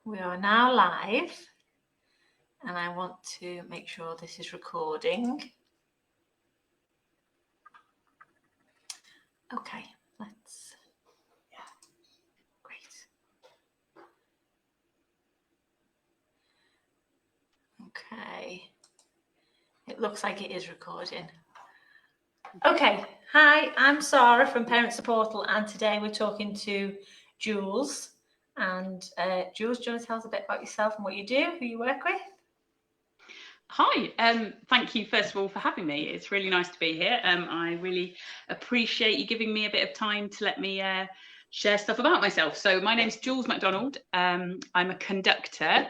We are now live, and I want to make sure this is recording. Okay, let's, great. Okay, it looks like it is recording. Okay, hi, I'm Sarah from Parent Suportal, and today we're talking to Jules. And Jules, do you want to tell us a bit about yourself and what you do, who you work with? Hi, thank you first of all for having me. It's really nice to be here. I really appreciate you giving me a bit of time to let me share stuff about myself. So my name's Jules McDonald. I'm a conductor,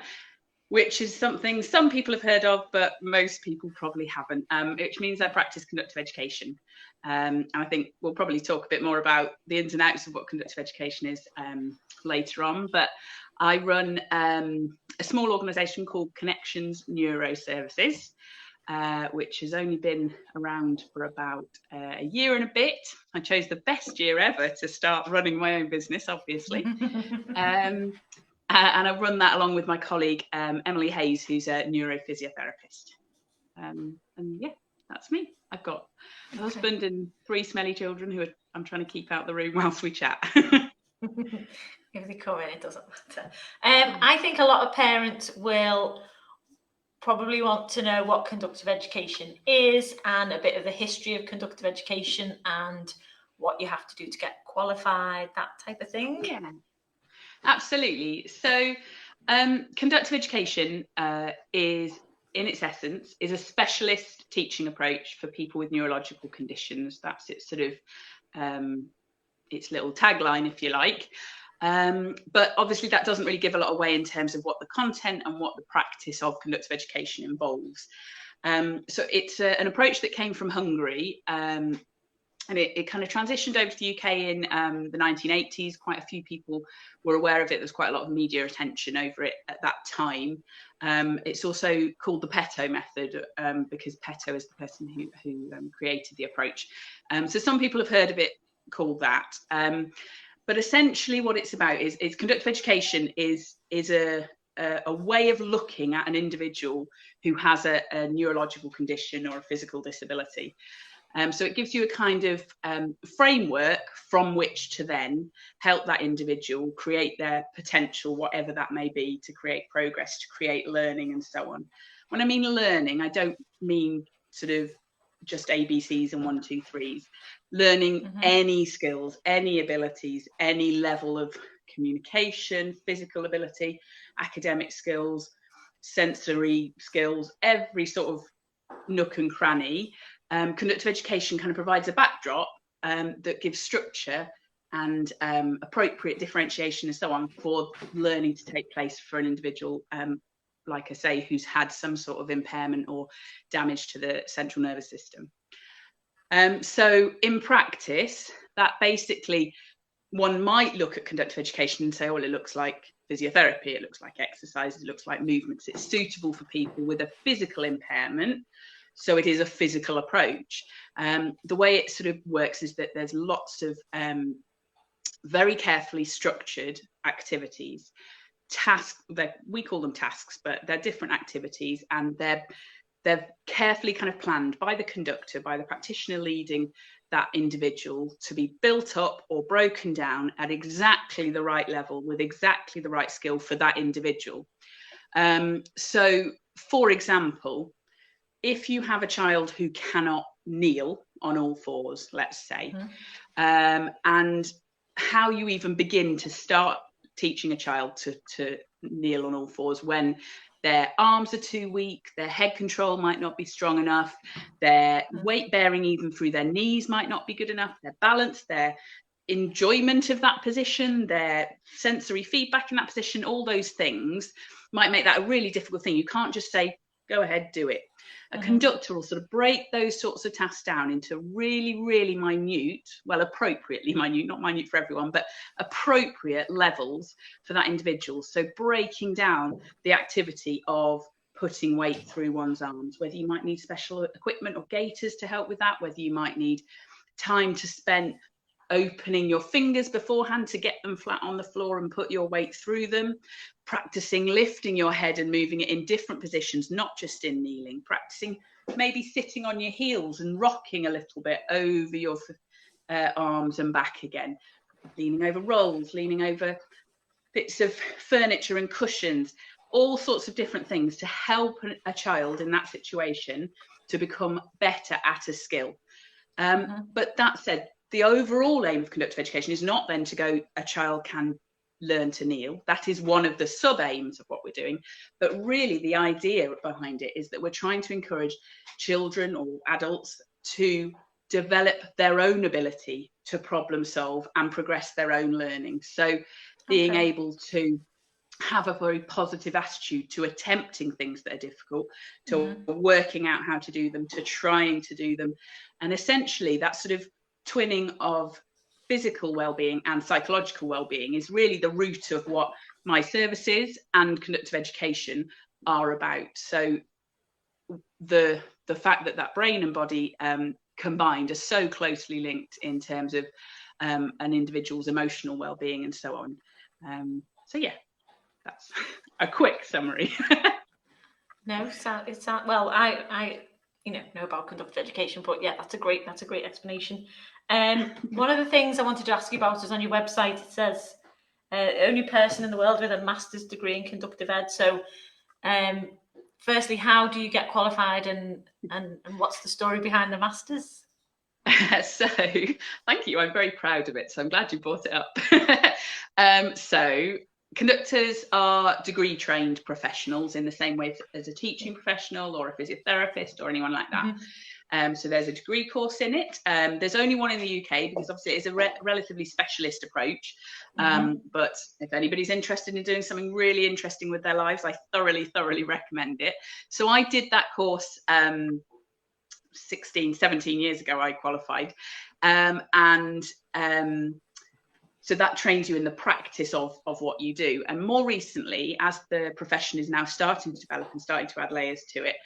which is something some people have heard of, but most people probably haven't, which means I practice conductive education. And I think we'll probably talk a bit more about the ins and outs of what conductive education is later on. But I run a small organisation called Connections Neuro-Services, which has only been around for about a year and a bit. I chose the best year ever to start running my own business, obviously. And I run that along with my colleague, Emily Hayes, who's a neurophysiotherapist. And yeah, that's me. I've got a husband and 3 smelly children who I'm trying to keep out the room whilst we chat. If they come in, it doesn't matter. I think a lot of parents will probably want to know what conductive education is and a bit of the history of conductive education and what you have to do to get qualified, that type of thing. Yeah, absolutely. So conductive education is, in its essence, is a specialist teaching approach for people with neurological conditions. That's its sort of its little tagline, if you like. But obviously that doesn't really give a lot away in terms of what the content and what the practice of conductive education involves. So it's an approach that came from Hungary, and it kind of transitioned over to the UK in the 1980s. Quite a few people were aware of it. There's quite a lot of media attention over it at that time. It's also called the Peto method because Peto is the person who created the approach. So some people have heard of it called that. But essentially what it's about is conductive education is a way of looking at an individual who has a neurological condition or a physical disability. So it gives you a kind of framework from which to then help that individual create their potential, whatever that may be, to create progress, to create learning and so on. When I mean learning, I don't mean sort of just ABCs and 1, 2, 3s. Learning any skills, any abilities, any level of communication, physical ability, academic skills, sensory skills, every sort of nook and cranny. Conductive education kind of provides a backdrop that gives structure and appropriate differentiation and so on for learning to take place for an individual, like I say, who's had some sort of impairment or damage to the central nervous system. So in practice, that basically, one might look at conductive education and say, well, it looks like physiotherapy, it looks like exercise, it looks like movements. It's suitable for people with a physical impairment. So it is a physical approach. The way it sort of works is that there's lots of very carefully structured activities, tasks, we call them tasks, but they're different activities, and they're carefully kind of planned by the conductor, by the practitioner leading that individual to be built up or broken down at exactly the right level with exactly the right skill for that individual. So, for example, if you have a child who cannot kneel on all fours, let's say, and how you even begin to start teaching a child to kneel on all fours when their arms are too weak, their head control might not be strong enough, their weight bearing even through their knees might not be good enough, their balance, their enjoyment of that position, their sensory feedback in that position, all those things might make that a really difficult thing. You can't just say, go ahead, do it. A conductor will sort of break those sorts of tasks down into really, really minute, well, appropriately minute, not minute for everyone, but appropriate levels for that individual. So breaking down the activity of putting weight through one's arms, whether you might need special equipment or gaiters to help with that, whether you might need time to spend opening your fingers beforehand to get them flat on the floor and put your weight through them, practicing lifting your head and moving it in different positions, not just in kneeling, practicing maybe sitting on your heels and rocking a little bit over your arms and back again, leaning over rolls, leaning over bits of furniture and cushions, all sorts of different things to help a child in that situation to become better at a skill. But that said, the overall aim of conductive education is not then to go, a child can learn to kneel. That is one of the sub-aims of what we're doing. But really the idea behind it is that we're trying to encourage children or adults to develop their own ability to problem solve and progress their own learning. So being able to have a very positive attitude to attempting things that are difficult, to working out how to do them, to trying to do them. And essentially that sort of twinning of physical well-being and psychological well-being is really the root of what my services and conductive education are about. So the fact that that brain and body combined are so closely linked in terms of an individual's emotional well-being and so on. So yeah, that's a quick summary. No, it's well, I know about conductive education, but yeah, that's a great explanation. One of the things I wanted to ask you about is on your website, it says only person in the world with a master's degree in conductive ed. So firstly, how do you get qualified, and what's the story behind the masters? So thank you, I'm very proud of it, so I'm glad you brought it up. So conductors are degree trained professionals in the same way as a teaching professional or a physiotherapist or anyone like that. So there's a degree course in it. There's only one in the UK because obviously it's a relatively specialist approach. But if anybody's interested in doing something really interesting with their lives, I thoroughly recommend it. So I did that course 17 years ago. I qualified, so that trains you in the practice of what you do. And more recently, as the profession is now starting to develop and starting to add layers to it,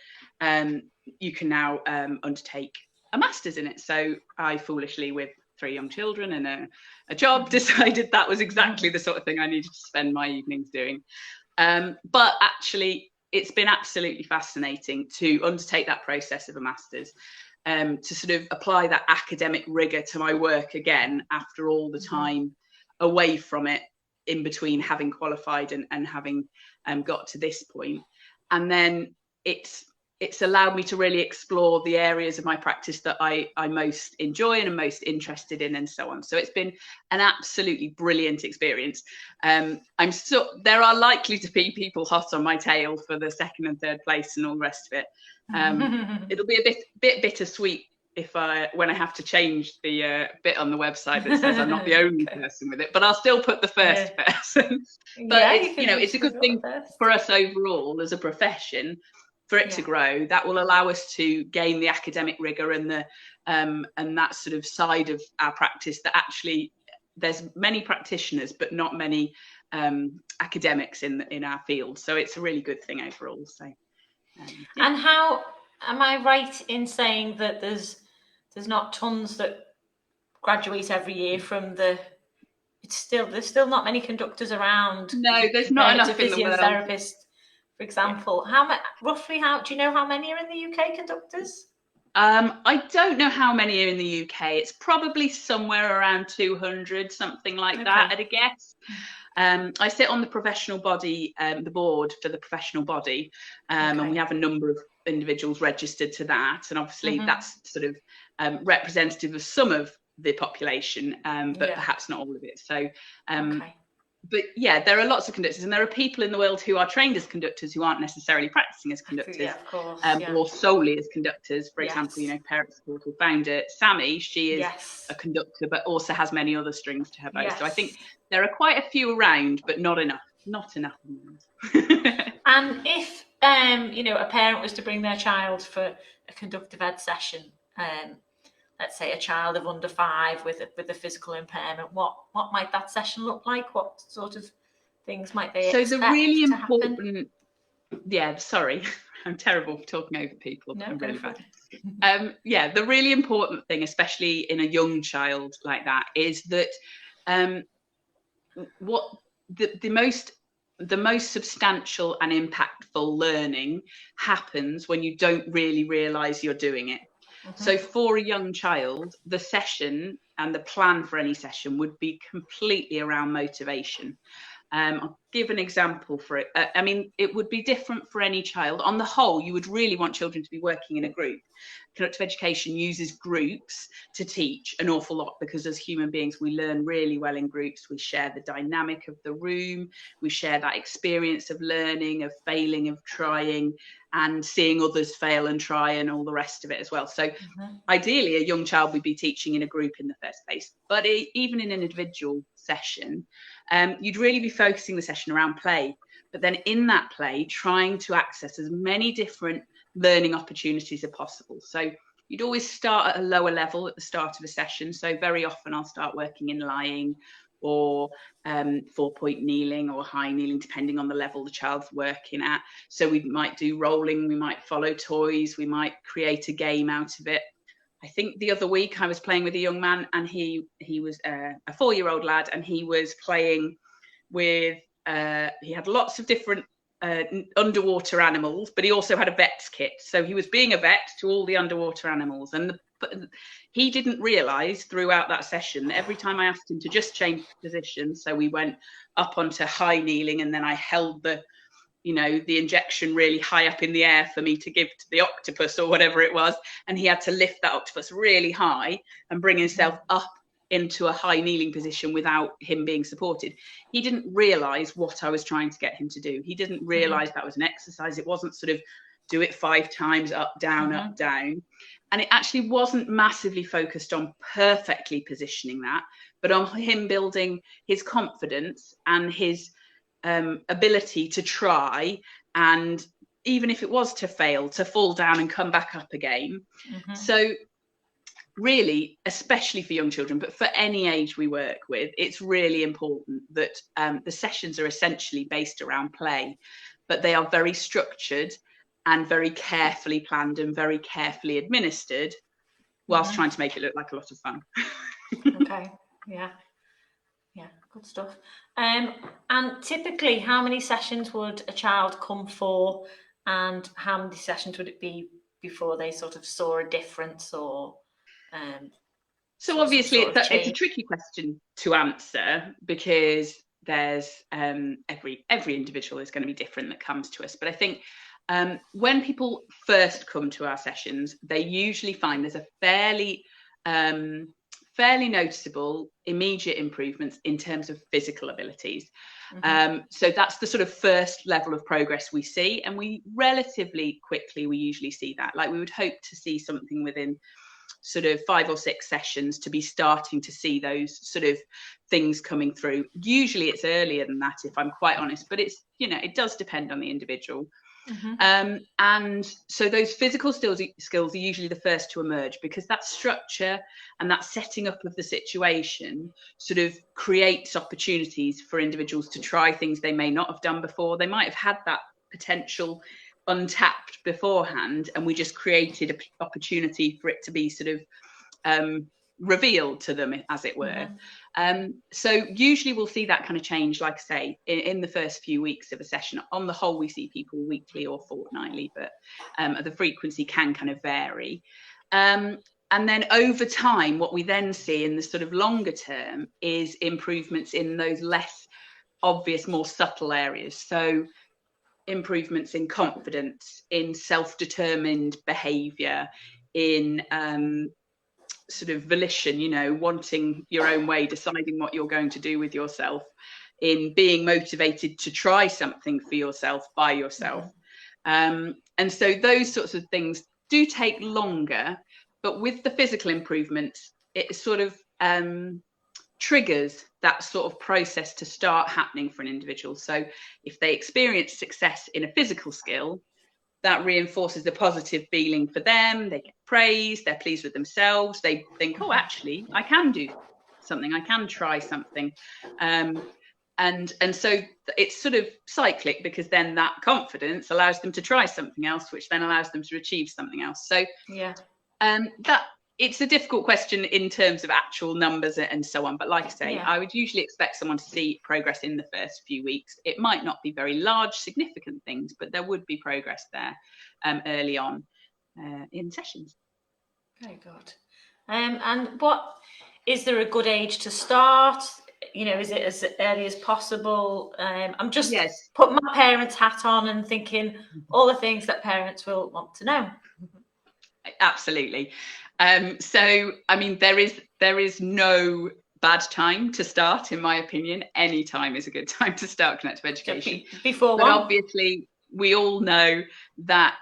you can now undertake a master's in it. So I foolishly, with 3 young children and a job, decided that was exactly the sort of thing I needed to spend my evenings doing. But actually, it's been absolutely fascinating to undertake that process of a master's, to sort of apply that academic rigor to my work again after all the time away from it in between having qualified and having got to this point. And then it's allowed me to really explore the areas of my practice that I most enjoy and am most interested in, and so on. So it's been an absolutely brilliant experience. There are likely to be people hot on my tail for the 2nd and 3rd place and all the rest of it. It'll be a bit bittersweet when I have to change the bit on the website that says I'm not the only person with it, but I'll still put the first person. But it's a good thing for us overall as a profession, for it to grow. That will allow us to gain the academic rigor and that sort of side of our practice that actually there's many practitioners but not many academics in our field. So it's a really good thing overall. So and how am I right in saying that there's not tons that graduate every year from the's still not many conductors around? No, there's not enough in the world. Physiotherapist, for example. Roughly do you know how many are in the UK conductors? I don't know how many are in the UK. It's probably somewhere around 200, something like that, at a guess. I sit on the professional body, the board for the professional body, and we have a number of individuals registered to that, and obviously that's sort of representative of some of the population, but perhaps not all of it. So but yeah, there are lots of conductors, and there are people in the world who are trained as conductors who aren't necessarily practicing as conductors, or solely as conductors. For example, Parent Suportal founder Sammy, she is a conductor, but also has many other strings to her bow. So I think there are quite a few around, but not enough. And if a parent was to bring their child for a conductive ed session, let's say a child of under 5 with a physical impairment, what might that session look like? What sort of things might they expect? So the really important happen? sorry, I'm terrible for talking over people. No, I'm really bad. Yeah, the really important thing, especially in a young child like that, is that what the most substantial and impactful learning happens when you don't really realize you're doing it. So for a young child, the session and the plan for any session would be completely around motivation. I'll give an example for it. I mean, it would be different for any child. On the whole, you would really want children to be working in a group. Conductive education uses groups to teach an awful lot, because as human beings, we learn really well in groups. We share the dynamic of the room. We share that experience of learning, of failing, of trying, and seeing others fail and try, and all the rest of it as well. So ideally, a young child would be teaching in a group in the first place. But even in an individual session, you'd really be focusing the session around play, but then in that play trying to access as many different learning opportunities as possible. So you'd always start at a lower level at the start of a session. So very often I'll start working in lying, or 4-point kneeling, or high kneeling, depending on the level the child's working at. So we might do rolling, we might follow toys, we might create a game out of it. I think the other week I was playing with a young man, and he was a 4-year-old lad, and he was playing with, he had lots of different underwater animals, but he also had a vet's kit. So he was being a vet to all the underwater animals. And he didn't realise throughout that session, every time I asked him to just change position, so we went up onto high kneeling, and then I held the injection really high up in the air for me to give to the octopus or whatever it was, and he had to lift that octopus really high and bring himself up into a high kneeling position without him being supported. He didn't realize what I was trying to get him to do. He didn't realize that was an exercise. It wasn't sort of do it 5 times, up, down, up, down. And it actually wasn't massively focused on perfectly positioning that, but on him building his confidence and his ability to try, and even if it was to fail, to fall down and come back up again. So really, especially for young children, but for any age we work with, it's really important that the sessions are essentially based around play, but they are very structured and very carefully planned and very carefully administered, whilst trying to make it look like a lot of fun. Okay, yeah, good stuff. And typically, how many sessions would a child come for, and how many sessions would it be before they sort of saw a difference, or so obviously it's a tricky question to answer, because there's every individual is going to be different that comes to us. But I think when people first come to our sessions, they usually find there's a fairly noticeable immediate improvements in terms of physical abilities. So that's the sort of first level of progress we see, and we relatively quickly usually see that. Like, we would hope to see something within sort of 5 or 6 sessions to be starting to see those sort of things coming through. Usually it's earlier than that, if I'm quite honest, but it's, it does depend on the individual. And so those physical skills are usually the first to emerge, because that structure and that setting up of the situation sort of creates opportunities for individuals to try things they may not have done before. They might have had that potential untapped beforehand, and we just created an opportunity for it to be sort of revealed to them, as it were. So usually we'll see that kind of change, like I say, in the first few weeks of a session. On the whole, we see people weekly or fortnightly, but the frequency can kind of vary. And then over time, what we then see in the sort of longer term is improvements in those less obvious, more subtle areas. So improvements in confidence, in self-determined behaviour, in sort of volition, wanting your own way, deciding what you're going to do with yourself, in being motivated to try something for yourself by yourself. And so those sorts of things do take longer, but with the physical improvements, it sort of triggers that sort of process to start happening for an individual. So if they experience success in a physical skill, that reinforces the positive feeling for them. They get praise, they're pleased with themselves. They think, oh, actually, I can do something. I can try something. and so it's sort of cyclic, because then that confidence allows them to try something else, which then allows them to achieve something else. So Yeah. that it's a difficult question in terms of actual numbers and so on. But like I say, Yeah. I would usually expect someone to see progress in the first few weeks. It might not be very large, significant things, but there would be progress there early on in sessions. Very good. And what is there a good age to start? You know, is it as early as possible? I'm just putting my parents' hat on and thinking all the things that parents will want to know. Absolutely. So, I mean, there is no bad time to start, in my opinion. Any time is a good time to start conductive education. Before but one. Obviously, we all know that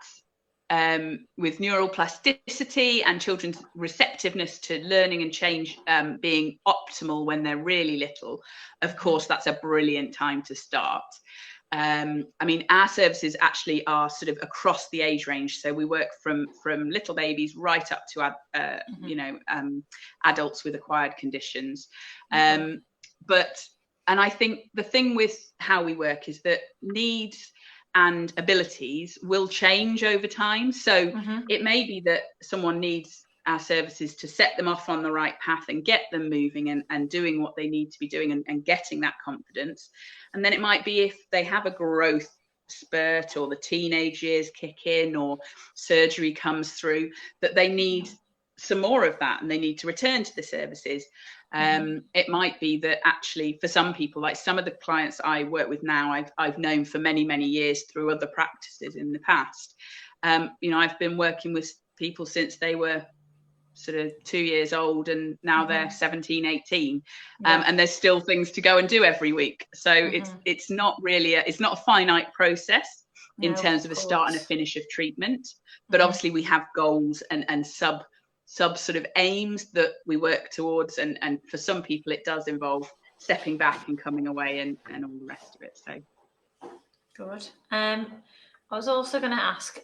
with neural plasticity and children's receptiveness to learning and change being optimal when they're really little, of course, that's a brilliant time to start. I mean, our services actually are sort of across the age range. So we work from little babies right up to, adults with acquired conditions. And I think the thing with how we work is that needs and abilities will change over time. So it may be that someone needs our services to set them off on the right path and get them moving and doing what they need to be doing and getting that confidence. And then it might be if they have a growth spurt or the teenage years kick in or surgery comes through, that they need some more of that and they need to return to the services. It might be that actually for some people, like some of the clients I work with now, I've known for many, many years through other practices in the past. I've been working with people since they were sort of 2 years old, and now they're 17, 18, and there's still things to go and do every week. So it's not really it's not a finite process in terms of a start and a finish of treatment, but obviously we have goals and sub sort of aims that we work towards, and for some people it does involve stepping back and coming away and all the rest of it. So good. I was also going to ask,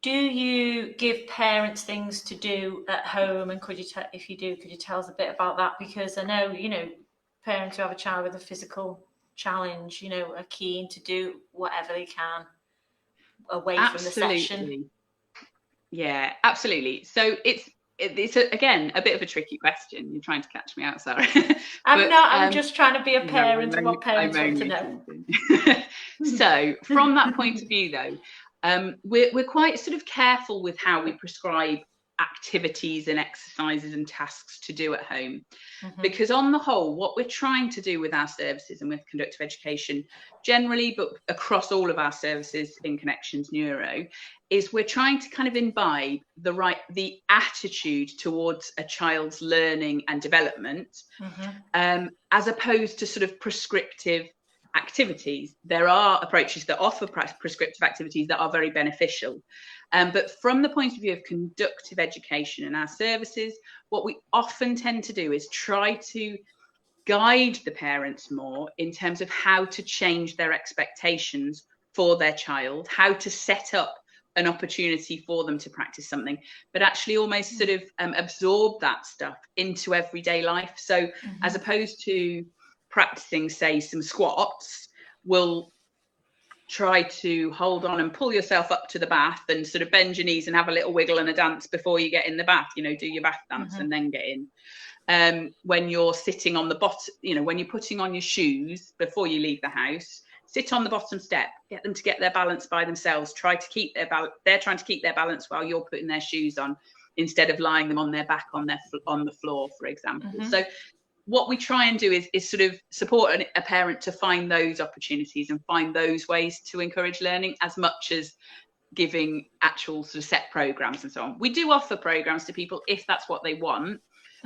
do you give parents things to do at home? And if you do, could you tell us a bit about that? Because I know, parents who have a child with a physical challenge, are keen to do whatever they can away from the session. Yeah, absolutely. So it's again a bit of a tricky question. You're trying to catch me out, Sarah. I'm just trying to be a parent and what parents want to know. So from that point of view, though, we're quite sort of careful with how we prescribe activities and exercises and tasks to do at home, because on the whole, what we're trying to do with our services and with conductive education generally, but across all of our services in Connections Neuro, is we're trying to kind of imbibe the attitude towards a child's learning and development, as opposed to sort of prescriptive activities. There are approaches that offer prescriptive activities that are very beneficial, but from the point of view of conductive education and our services, what we often tend to do is try to guide the parents more in terms of how to change their expectations for their child, how to set up an opportunity for them to practice something, but actually almost sort of absorb that stuff into everyday life. So as opposed to practicing, say, some squats, we'll try to hold on and pull yourself up to the bath and sort of bend your knees and have a little wiggle and a dance before you get in the bath, do your bath dance and then get in. When you're sitting on the bottom, when you're putting on your shoes before you leave the house, sit on the bottom step, get them to get their balance by themselves, try to keep their balance. They're trying to keep their balance while you're putting their shoes on, instead of lying them on their back on the floor, for example. So what we try and do is sort of support a parent to find those opportunities and find those ways to encourage learning, as much as giving actual sort of set programs and so on. We do offer programs to people if that's what they want,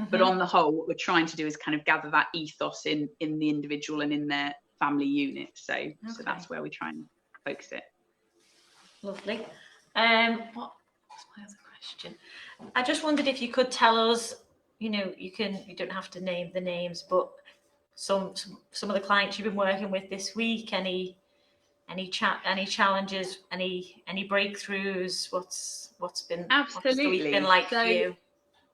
but on the whole, what we're trying to do is kind of gather that ethos in the individual and in their family unit. So that's where we try and focus it. Lovely. What was my other question? I just wondered if you could tell us, you don't have to name the names, but some of the clients you've been working with this week, any challenges, any breakthroughs, what's the week been like for you?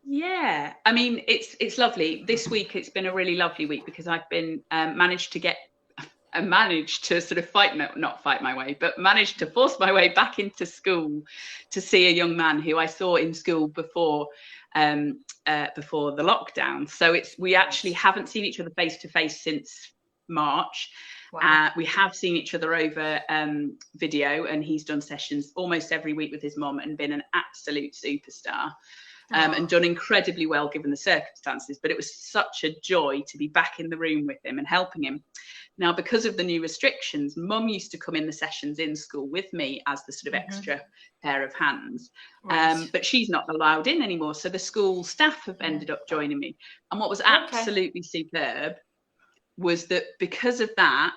Yeah, I mean, it's lovely. This week it's been a really lovely week because I've been managed to sort of not fight my way, but managed to force my way back into school to see a young man who I saw in school before the lockdown. So we actually haven't seen each other face to face since March. Wow. We have seen each other over video, and he's done sessions almost every week with his mum and been an absolute superstar. And done incredibly well given the circumstances. But it was such a joy to be back in the room with him and helping him. Now, because of the new restrictions, Mum used to come in the sessions in school with me as the sort of extra pair of hands. Right. But she's not allowed in anymore. So the school staff have ended up joining me. And what was absolutely superb was that because of that,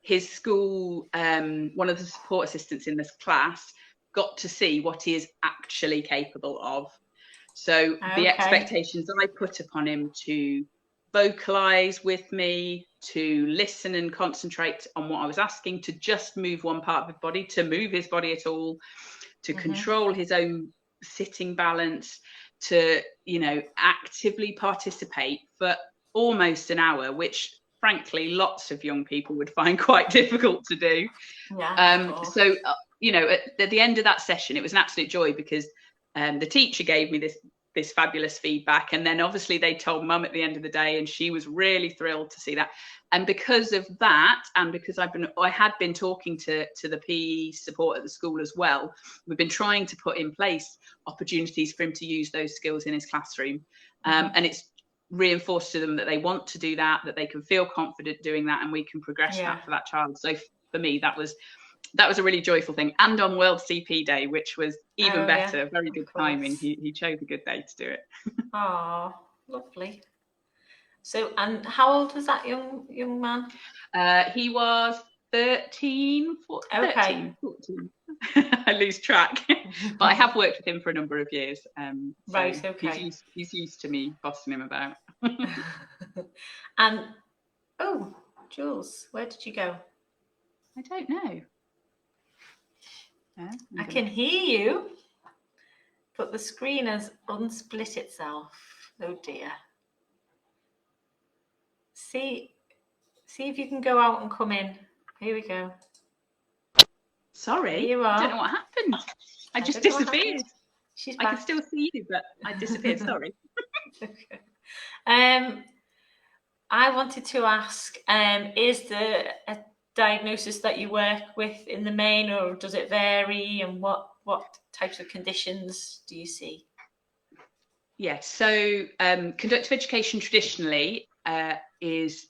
his school, one of the support assistants in this class, got to see what he is actually capable of. So the expectations I put upon him to vocalize with me, to listen and concentrate on what I was asking, to just move one part of his body, to move his body at all, to control his own sitting balance, to, you know, actively participate for almost an hour, which frankly lots of young people would find quite difficult to do. So you know, at the end of that session, it was an absolute joy because the teacher gave me this fabulous feedback, and then obviously they told Mum at the end of the day, and she was really thrilled to see that. And because of that, and because I had been talking to the PE support at the school as well, we've been trying to put in place opportunities for him to use those skills in his classroom, and it's reinforced to them that they want to do that they can feel confident doing that, and we can progress that for that child. So for me, that was a really joyful thing. And on World CP Day, which was even better, very good timing. He chose a good day to do it. Oh, lovely. So, and how old was that young man? He was 13, 14. I lose track. But I have worked with him for a number of years. Right, okay. He's used to me bossing him about. And, oh, Jules, where did you go? I don't know. I can hear you, but the screen has unsplit itself. Oh dear. See if you can go out and come in. Here we go. Sorry, Here you are. I don't know what happened. I just disappeared. She's back. I can still see you, but I disappeared. Sorry. Okay. I wanted to ask, is there a diagnosis that you work with in the main, or does it vary, and what types of conditions do you see? Yes, so conductive education traditionally is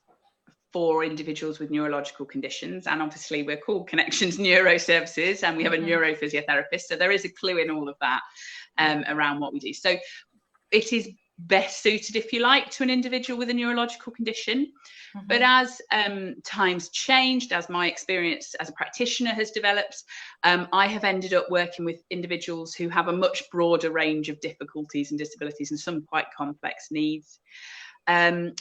for individuals with neurological conditions, and obviously we're called Connections Neuro-Services, and we have a neurophysiotherapist, so there is a clue in all of that around what we do. So it is best suited, if you like, to an individual with a neurological condition. But as times changed, as my experience as a practitioner has developed, I have ended up working with individuals who have a much broader range of difficulties and disabilities, and some quite complex needs.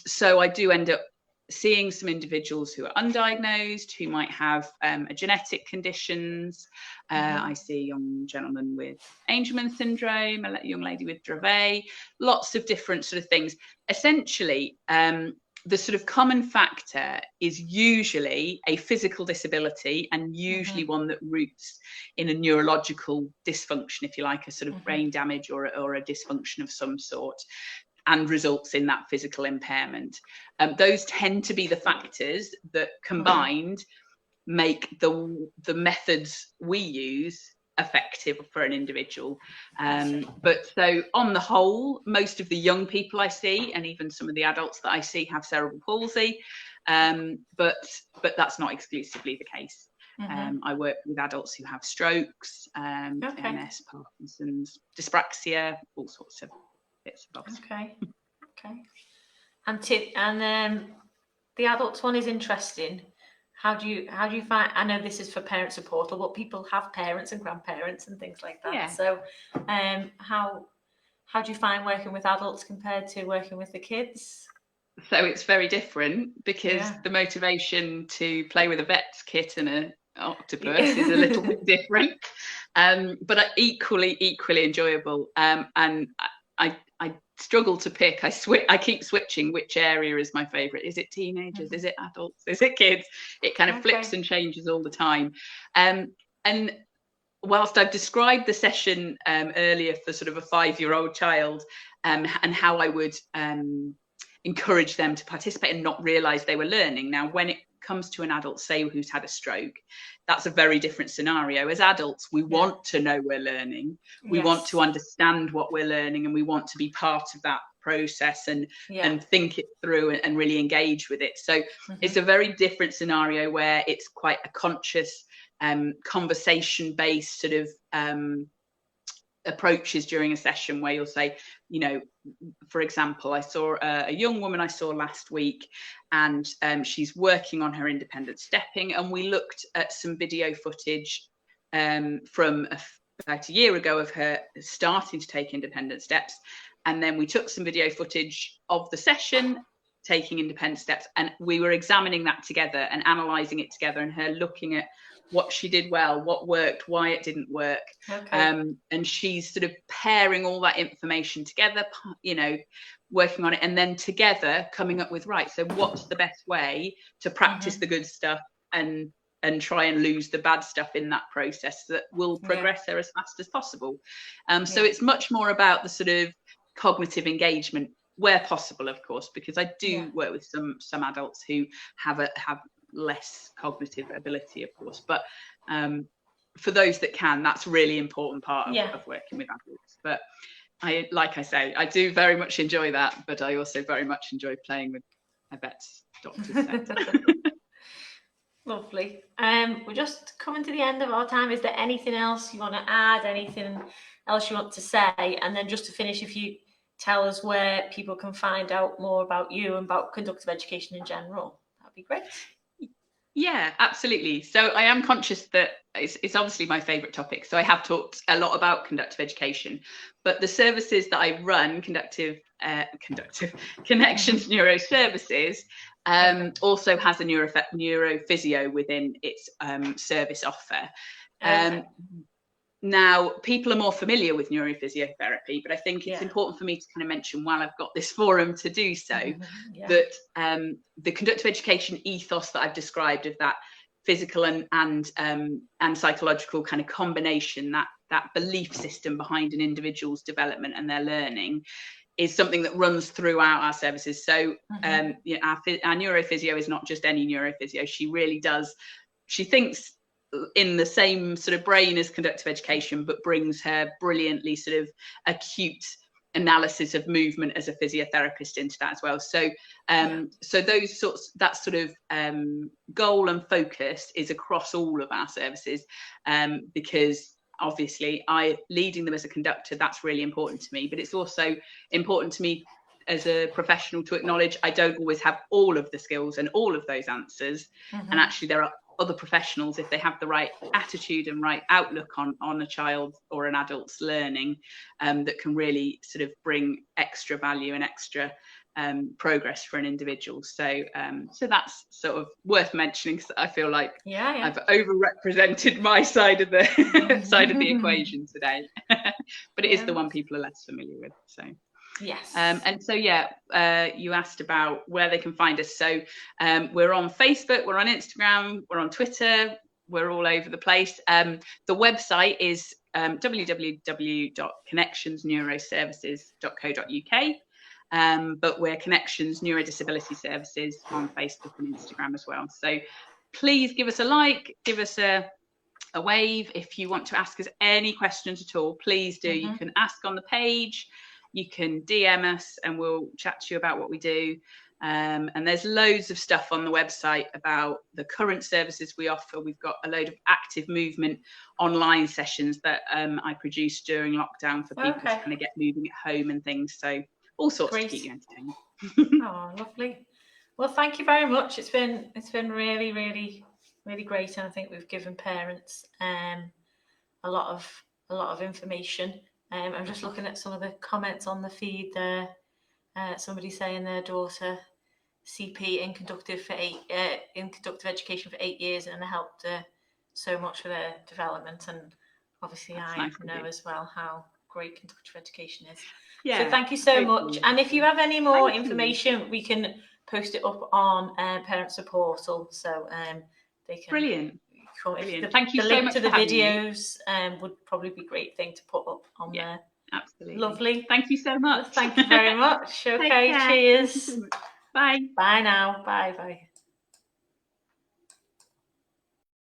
So I do end up seeing some individuals who are undiagnosed, who might have genetic conditions. I see a young gentleman with Angelman syndrome, a young lady with Dravet, lots of different sort of things. Essentially, the sort of common factor is usually a physical disability, and usually one that roots in a neurological dysfunction, if you like, a sort of brain damage or a dysfunction of some sort, and results in that physical impairment. Those tend to be the factors that combined make the methods we use effective for an individual. But so on the whole, most of the young people I see, and even some of the adults that I see, have cerebral palsy, but that's not exclusively the case. I work with adults who have strokes, MS, Parkinson's, dyspraxia, all sorts of bits and bobs. Okay. And the adults one is interesting. How do you find? I know this is for Parent Suportal, but people have parents and grandparents and things like that. Yeah. So, how do you find working with adults compared to working with the kids? So it's very different, because the motivation to play with a vet's kit and an octopus is a little bit different, but equally enjoyable. And I struggle to pick. I keep switching which area is my favorite. Is it teenagers? Is it adults? Is it kids? It kind of flips and changes all the time. And whilst I've described the session earlier for sort of a 5-year-old child, and how I would encourage them to participate and not realise they were learning. Now, when it comes to an adult, say, who's had a stroke, that's a very different scenario. As adults, we want to know we're learning. We want to understand what we're learning, and we want to be part of that process and think it through and really engage with it. So it's a very different scenario where it's quite a conscious conversation-based sort of approaches during a session, where you'll say, you know, for example, I saw a young woman I saw last week, and she's working on her independent stepping, and we looked at some video footage from about a year ago of her starting to take independent steps, and then we took some video footage of the session taking independent steps, and we were examining that together and analysing it together, and her looking at what she did well, what worked, why it didn't work. And she's sort of pairing all that information together, you know, working on it, and then together coming up with, right, so what's the best way to practice the good stuff and try and lose the bad stuff in that process that will progress her as fast as possible. So it's much more about the sort of cognitive engagement where possible, of course, because I do work with some adults who have less cognitive ability, of course, but for those that can, that's a really important part of working with adults. But like I say, I do very much enjoy that, but I also very much enjoy playing with my vet's doctor's set. Lovely. We're just coming to the end of our time. Is there anything else you want to add, anything else you want to say? And then just to finish, if you tell us where people can find out more about you and about conductive education in general, that'd be great. Yeah, absolutely. So I am conscious that it's obviously my favourite topic. So I have talked a lot about conductive education, but the services that I run, Connections Neuro-Services, also has a neurophysio within its service offer. Now, people are more familiar with neurophysiotherapy, but I think it's important for me to kind of mention, while I've got this forum to do so, that the conductive education ethos that I've described, of that physical and psychological kind of combination, that belief system behind an individual's development and their learning, is something that runs throughout our services. So you know, our neurophysio is not just any neurophysio. She really does, she thinks in the same sort of brain as conductive education, but brings her brilliantly sort of acute analysis of movement as a physiotherapist into that as well. So so those sorts, that sort of goal and focus is across all of our services, because obviously leading them as a conductor, that's really important to me, but it's also important to me as a professional to acknowledge I don't always have all of the skills and all of those answers, and actually there are other professionals, if they have the right attitude and right outlook on a child or an adult's learning, that can really sort of bring extra value and extra progress for an individual. So so that's sort of worth mentioning, because I feel like I've overrepresented my side of the side of the equation today, but it is the one people are less familiar with. So yes. And so you asked about where they can find us. So we're on Facebook, we're on Instagram, we're on Twitter, we're all over the place. The website is www.connectionsneuroservices.co.uk, but we're Connections Neuro-Disability Services on Facebook and Instagram as well. So please give us a like, give us a wave. If you want to ask us any questions at all, please do. You can ask on the page, you can DM us, and we'll chat to you about what we do. And there's loads of stuff on the website about the current services we offer. We've got a load of active movement online sessions that I produced during lockdown for people to kind of get moving at home and things. So all sorts to keep you entertained. Oh, lovely. Well, thank you very much. It's been really, really, really great, and I think we've given parents a lot of information. I'm just looking at some of the comments on the feed there. Somebody saying their daughter CP in conductive education for 8 years, and it helped so much for their development. And obviously, I know as well how great conductive education is. Yeah, So thank you so much. And if you have any more information, we can post it up on Parent Suportal, so they can. Brilliant. Brilliant. Thank you the so link much to the for having me. videos would probably be a great thing to put up on there. Absolutely. Lovely. Thank you so much. Thank you very much. Okay, cheers. Bye. Bye now. Bye.